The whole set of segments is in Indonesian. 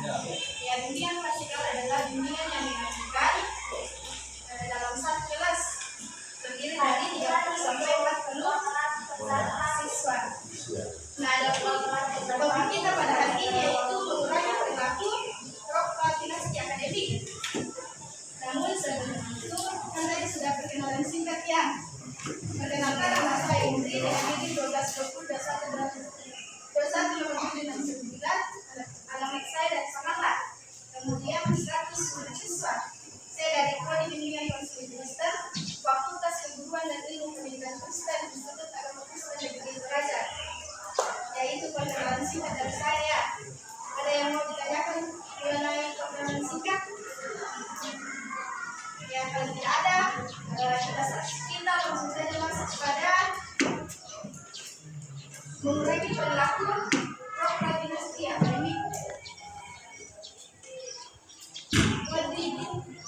Ya, bimbingan klasikal adalah bimbingan yang dilakukan dalam satu kelas terdiri dari 30 sampai 40 siswa. Nah, topik kita pada hari ini yaitu mengurangi perilaku prokrastinasi akademik. Namun sebelum itu, kan tadi sudah perkenalan singkat ya. Perkenalkan nama saya Indri dengan diri 1220218769, alamat saya dari Semarang. Kemudian status mahasiswa. Saya dari Prodi Bimbingan Kristen, Fakultas Keguruan dan Ilmu Pendidikan Kristen, Institut Agama Kristen Negeri Toraja. Yaitu perkenalan singkat dari saya. Ada yang mau ditanyakan mengenai perkenalan singkat? Ya, kalau tidak ada, kita langsung saja masuk pada mengurangi perilaku prokrastinasi akademik.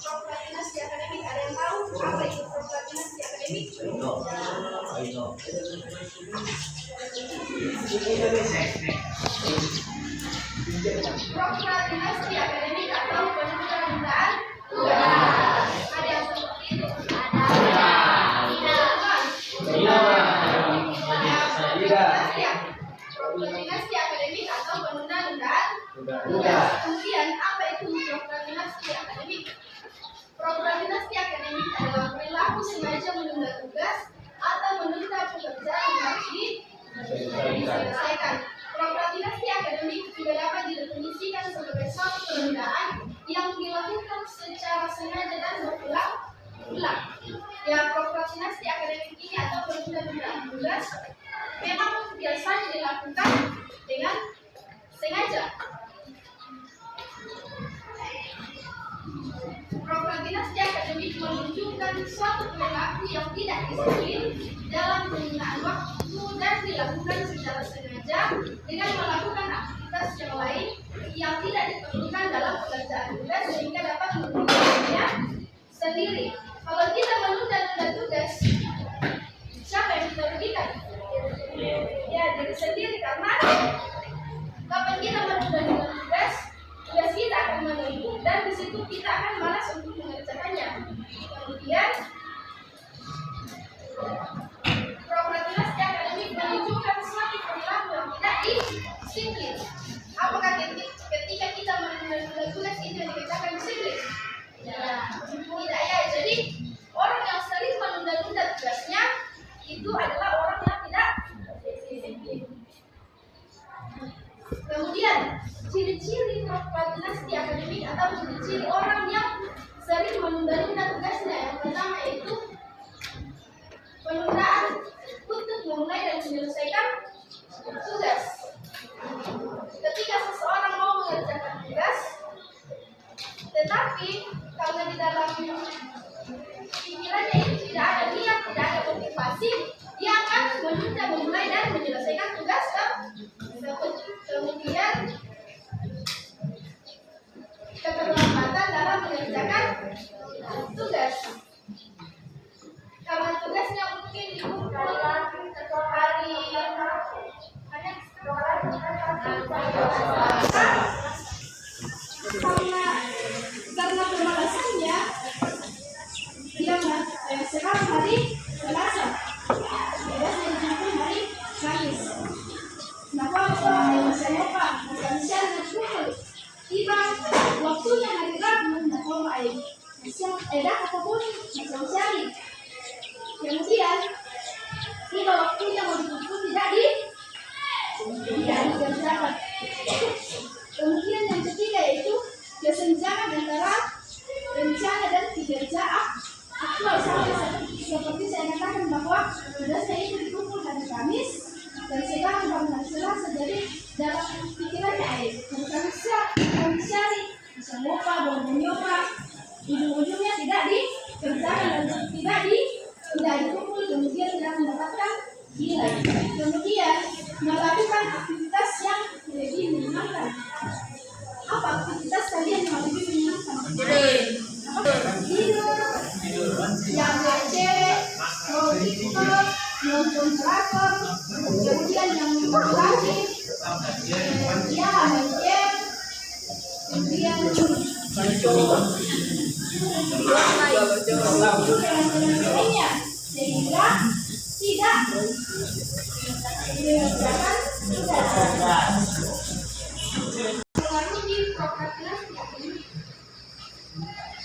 Prokrastinasi akademik, ada yang tahu apa itu prokrastinasi akademik? Prokrastinasi akademik atau penunda-tundaan tugas. Ada yang seperti itu? Prokrastinasi akademik atau penunda-tundaan tugas. Kemudian apa itu prokrastinasi akademik? Prokrastinasi akademik adalah perilaku sengaja menunda tugas atau menunda pekerjaan yang harus diselesaikan. Prokrastinasi akademik juga dapat didefinisikan sebagai suatu penundaan yang dilakukan secara sengaja dan berulang-ulang. Ya, prokrastinasi akademik ini atau penunda-tundaan tugas memang biasanya dilakukan dengan sengaja. Prokrastinasi akademik menunjukkan suatu perilaku yang tidak disiplin dalam penggunaan waktu dan dilakukan secara sengaja dengan melakukan aktivitas yang lain yang tidak diperlukan dalam pekerjaan tugas sehingga dapat merugikannya sendiri. Kalau kita menunda-nunda tugas, siapa yang kita rugikan? Ya, diri sendiri, karena kapan kita menunda-nunda tugas kita akan menumpuk dan di situ kita akan malas untuk mengerjakannya. Kemudian prokrastinasi akademik menunjukkan suatu perilaku yang tidak disiplin. Apakah ketika kita menunda-nunda tugas itu dikatakan disiplin? Ya, tidak ya. Jadi orang yang sering menunda-nunda tugasnya itu adalah orang yang tidak disiplin. Kemudian ciri-ciri prokrastinasi akademik atau ciri-ciri orang yang sering menunda-nunda tugasnya. Yang pertama yaitu penundaan untuk memulai dan menyelesaikan tugas. Ketika seseorang mau mengerjakan tugas, tetapi karena di dalam pikirannya itu tidak ada niat, tidak ada motivasi, dia akan menunda memulai dan menyelesaikan tugas tersebut. Kemudian keterlambatan dalam mengerjakan tugas. Karena tugasnya mungkin dikumpul hari karena pemalasannya dia sekarang hari Selasa, biasanya dikumpul hari Kamis. Nah, kalau saya Pak, misalnya dikumpul tiba waktunya hari Rabu, nah kalau edah ataupun sosiali. Kemudian tiba waktunya mau dikumpul tidak dikerjakan. Kemudian yang ketiga yaitu kesenjangan antara rencana dan kinerja aktual. Seperti saya katakan bahwa tugasnya itu dikumpul hari Kamis dan sekarang hari Selasa, jadi dalam pikirannya sosiali bisa lupa, menyoba, ujung-ujungnya tidak dikerjakan dan tidak dikumpul, kemudian tidak mendapatkan nilai. Kemudian melakukan aktivitas yang lebih menyenangkan. Apa aktivitas kalian yang lebih menyenangkan? Tidur, yang cewek, mau TikTok, nonton drakor, kemudian yang lagi, ya main game, lainnya sehingga tidak mengerjakan tugas. Mengaruhi prokrastinasi.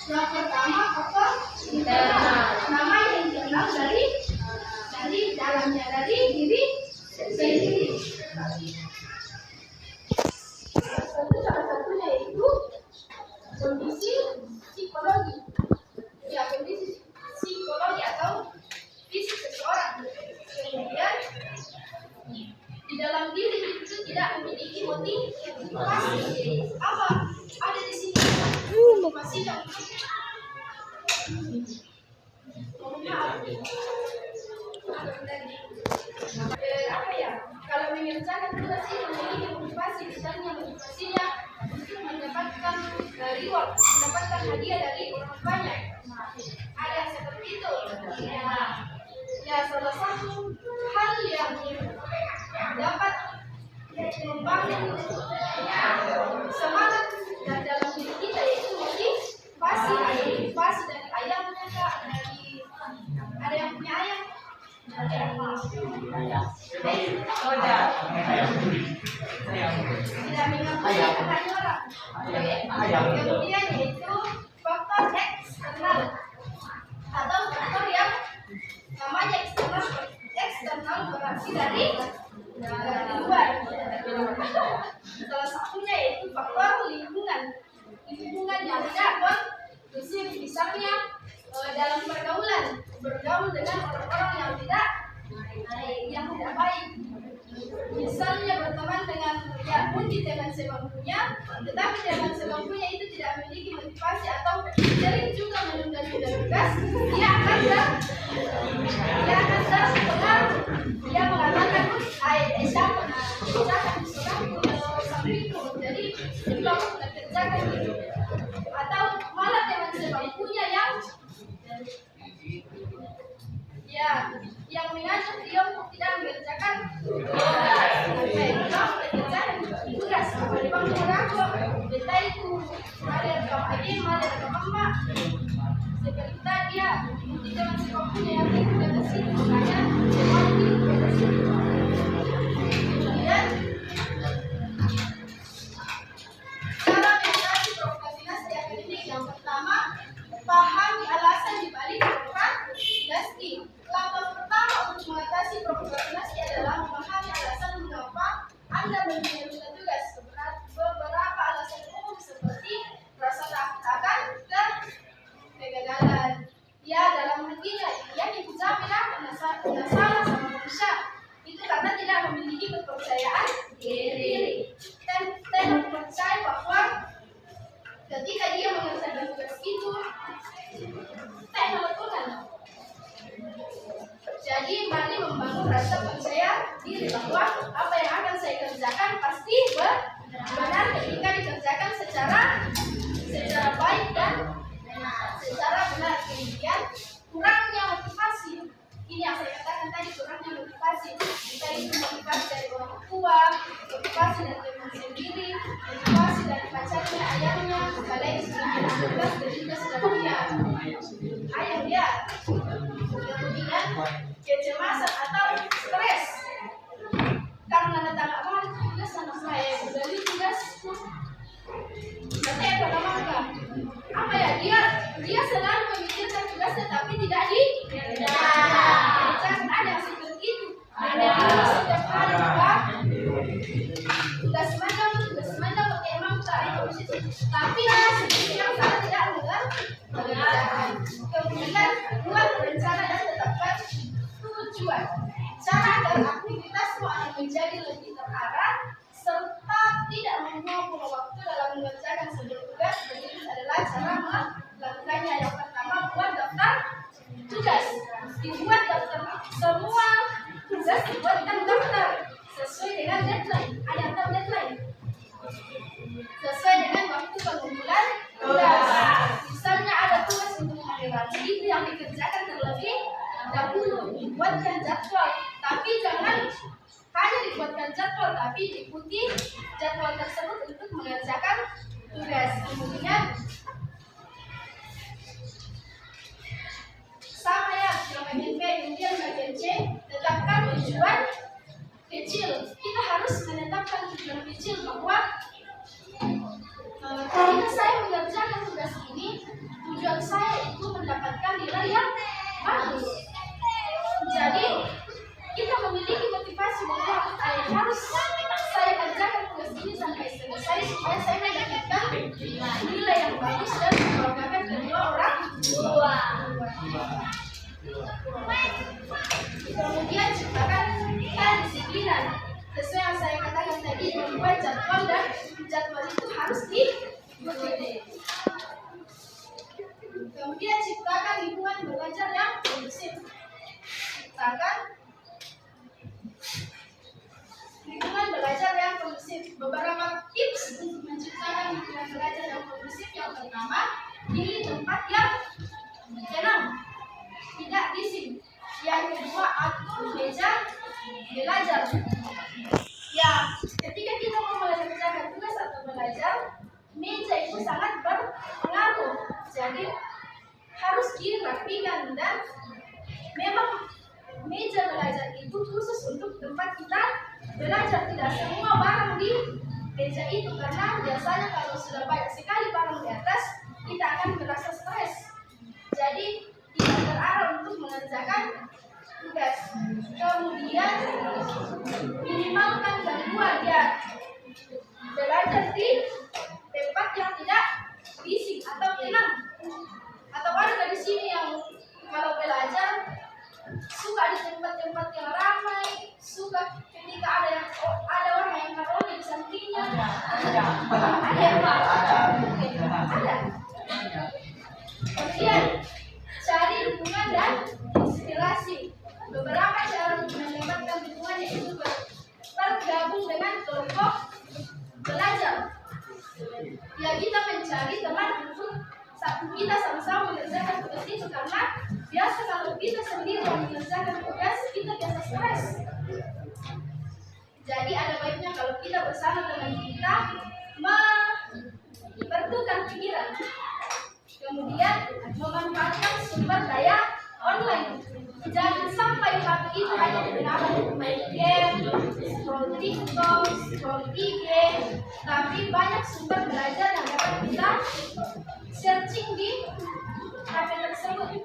Yang pertama faktor internal. Nama yang internal dari dalamnya, dari diri sendiri. Salah satunya itu kondisi psikologi. Ya, kondisi psikologi atau fisik seseorang. Kemudian di dalam diri itu tidak memiliki motivasi. Apa ada di sini motivasinya? Apa ya? Kalau mengerjakan tugas ini memiliki motivasi, misalnya motivasinya untuk mendapatkan reward, mendapatkan hadiah dari orang banyak. Ada yang seperti itu. Ya, salah satu hal yang dapat membangun semangat dan dalam diri kita yaitu motivasi dari ayamnya kak, dari ada yang punya ayam, ada yang tidak mengakuinya orang. Kemudian yaitu faktor eksternal atau faktor yang namanya eksternal berarti dari luar. Salah satunya yaitu faktor lingkungan yang tidak kondusif, misalnya dalam pergaulan, bergaul dengan orang-orang yang tidak baik. Misalnya berteman dengan mungkin teman sebangkunya, tetapi teman sebangkunya itu tidak memiliki motivasi atau sering juga menunda-nunda tugas, dia akan terpengaruh. Dia mengatakan, jadi itu aku sudah kerjakan gitu. Atau malah teman sebangkunya yang mengajak dia untuk tidak mengerjakan tugas. Di bangku aku, kita itu ada rekam adik, ada rekam emak. Seperti tadi ya, mungkin teman sebangkunya yang tidak ke sini, makanya memang tidak ke sini. Kemudian cara mengatasi prokrastinasi akademik yang pertama, pahami alasan dibalik prokrastinasi. Langkah pertama untuk mengatasi prokrastinasi adalah memahami alasan mengapa Anda menunda tugas. Beberapa alasan umum seperti rasa takut akan kegagalan. Ya, dalam hatinya yang diucapkan salah sama manusia itu karena tidak memiliki kepercayaan diri dan tidak percaya bahwa ketika dia mengerjakan tugas itu tidak melakukan. Jadi mari membangun rasa percaya diri bahwa apa yang akan saya kerjakan pasti benar ketika dikerjakan secara baik dan secara benar. Kemudian kurangnya motivasi, ini yang saya katakan tadi, kurangnya motivasi. Kita itu motivasi dari orang tua, motivasi dari teman sendiri, motivasi dari pacarnya, ayahnya, kalian sedikit tugas dan juga sudah punya ayah dia. Kemudian kecemasan atau stres karena tidak mau tugas sama saya, dari tugas saya bagaimana? Apa ya, dia selalu memikirkan tugasnya tapi tidak dikerjakan. Ada yang seperti itu. Ada setiap hari tugas mana pakai emang tapi seperti yang salah tidak mengerjakan. Kemudian buat rencana dan tetapkan tujuan. Cara dan aktivitasmu akan menjadi lebih terarah serta tidak membuang waktu dalam mengerjakan sebuah tugas. Berikut adalah cara melakukannya. Yang pertama, buat daftar tugas. Dibuat daftar semua tugas, dibuatkan daftar sesuai dengan deadline. Ada yang tahu deadline? Sesuai dengan waktu pengumpulan tugas. Misalnya ada tugas untuk hari Rabu, itu yang dikerjakan terlebih dahulu. Dibuatkan jadwal, tapi jangan hanya dibuatkan jadwal, tapi diikuti jadwal tersebut untuk mengerjakan tugas. Kemudian Ketika saya mengerjakan tugas ini, tujuan saya itu mendapatkan nilai yang bagus. Jadi kita memiliki motivasi bahwa harus saya kerjakan tugas ini sampai selesai supaya saya mendapatkan nilai yang bagus dan membanggakan kedua orang tua. Kemudian ciptakan kedisiplinan. Sesuai yang saya katakan tadi, membuat jadwal dan jadwal itu harus diikuti. Kemudian ciptakan lingkungan belajar yang kondusif. Ciptakan lingkungan belajar yang kondusif. Beberapa tips untuk menciptakan lingkungan belajar yang kondusif. Yang pertama, pilih tempat yang tenang, tidak bising. Yang kedua, atur meja belajar. Ya, ketika kita mau mengerjakan tugas atau belajar, meja itu sangat berpengaruh. Jadi harus dirapikan dan memang meja belajar itu khusus untuk tempat kita belajar. Tidak semua barang di meja itu, karena biasanya kalau sudah banyak sekali barang di atas, kita akan merasa stres. Jadi tidak terarah untuk mengerjakan tugas. Kemudian minimalkan gangguan, ya, belajar di tempat yang tidak bising atau tenang. Atau ada di sini yang kalau belajar suka di tempat-tempat yang ramai, suka ketika ada orang yang taruh di sampingnya. Ada. Kemudian cari dukungan dan inspirasi. Beberapa cara untuk mendapatkan dukungan yaitu bergabung dengan kelompok belajar. Ya, kita mencari teman untuk kita sama-sama mengerjakan tugas itu, karena biasa kalau kita sendiri mengerjakan tugas kita biasa stres. Jadi ada baiknya kalau kita bersama dengan kita bertukar pikiran. Kemudian memanfaatkan sumber daya online. Jangan sampai HP itu hanya digunakan untuk main game, scroll TikTok, scroll IG, tapi banyak sumber belajar yang dapat kita searching di HP tersebut.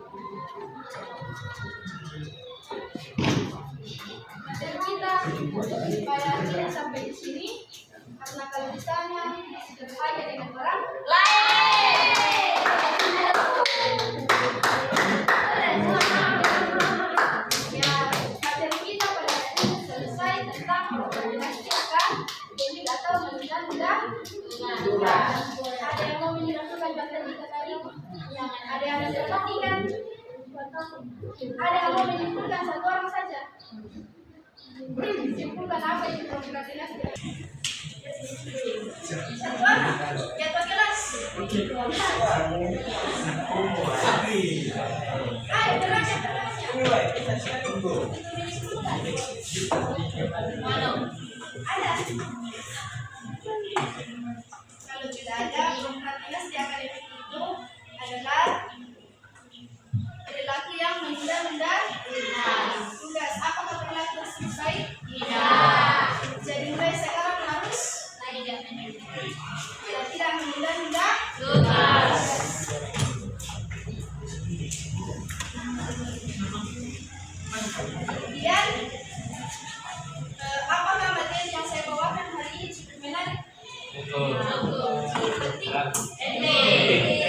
Dan kita supaya tidak sampai di sini, karena kalau ditanya masih bertanya dengan orang lain. Ya, materi kita pada hari ini selesai tentang organisasi akan ini atau menunda-nunda. Ada yang mau menjelaskan materi kita tadi? Ada yang ada perhatikan? Ada yang mau menyimpulkan satu orang saja? Simpulkan apa itu prokrastinasi? Satu orang, jatuh kelas. Ayo, terangnya. Ada. Kalau tidak ada, prokrastinasi akademik itu adalah perilaku yang menunda-nunda tugas. Apakah perilaku selesai? Tidak. Jadi mulai sekarang harus tidak menunda-nunda tugas. Kemudian apakah materi yang saya bawakan hari ini cukup menarik? Cukup. Penting.